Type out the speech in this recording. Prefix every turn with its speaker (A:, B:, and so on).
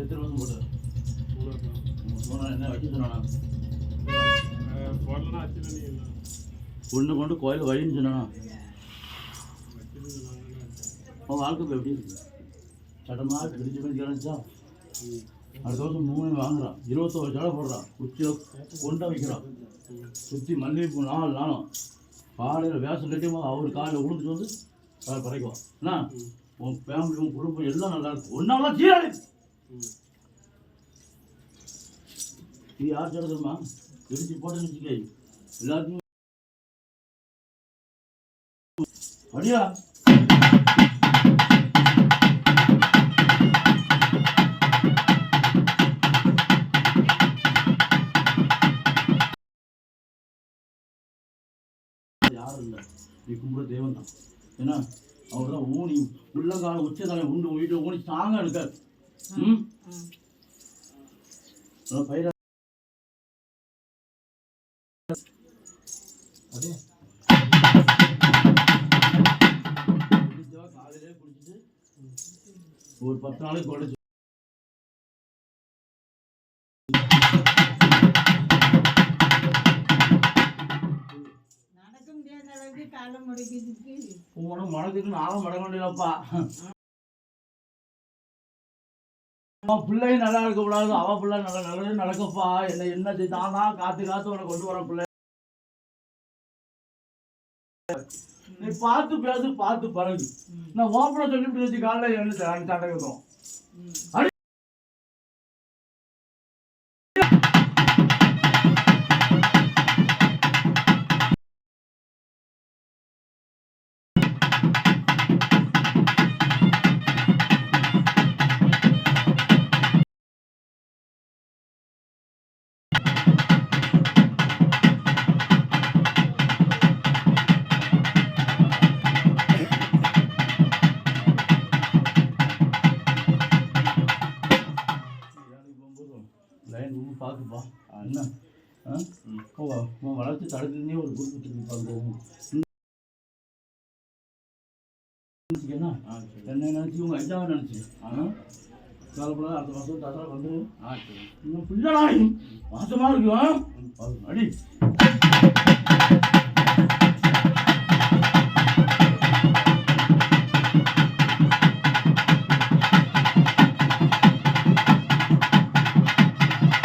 A: எத்தனை வருஷம் போட்டு சொன்னா என்ன வைக்க சொன்னானா ஒன்று கொண்டு கோயில் வழின்னு சொன்னானா அவன் வாழ்க்கை இப்போ எப்படி இருக்கு சட்டமாக பிடிச்சி பண்ணி கிடச்சா அடுத்த வருஷம் 3 வாங்குறான் 21 ஜடை போடுறான் குச்சியில் கொண்டை வைக்கிறான் சுற்றி மல்லிகைப்பூ 4 நாளும் காலையில் வேஷம் கட்டியும் அவர் காலையில் உளுந்துட்டு வந்து அதை பறைக்குவான் என்ன உன் ஃபேமிலி உன் குடும்பம் எல்லாம் நல்லா இருக்கும் ஒன்றாலாம் சீராளி இது யார் சொல்லுதுமா பிரிச்சு போட்டேன்னு வச்சுக்க எல்லாத்தையும் அடியா யாரும் இல்லை நீ கும்பிட தெய்வம் தான் ஏன்னா அவர் தான் ஊனி உள்ளங்கால உச்சதலை உண்டு வீட்டை ஊனி ஸ்ட்ராங்காக இருக்கார் பயிர அதே காலையிலே குடிச்சிட்டு ஒரு 10 நாளைக்கு குறைச்சி மடத்துக்கு நானும் மடக்க முடியலப்பா பிள்ளையும் நல்லா இருக்க கூடாது அவ பிள்ளை நல்லா நல்லது நடக்கப்பா என்ன தானா காத்து உனக்கு கொண்டு வர பிள்ளை நீ பார்த்து பேசு பார்த்து பழகு நான் ஓப்பனா சொல்லிட்டு வச்சு காலைல என்ன சண்டை வைக்கிறோம் பார்த்துப்பா என்ன வளர்ச்சி தடுக்கிறதே ஒரு குரூப் என்ன என்ன நினச்சி உங்கள் ஐயாவை நினச்சி காலப்பட அடுத்த மாதம் தாத்தா வந்து பிள்ளை மாசமாக இருக்கும் அடி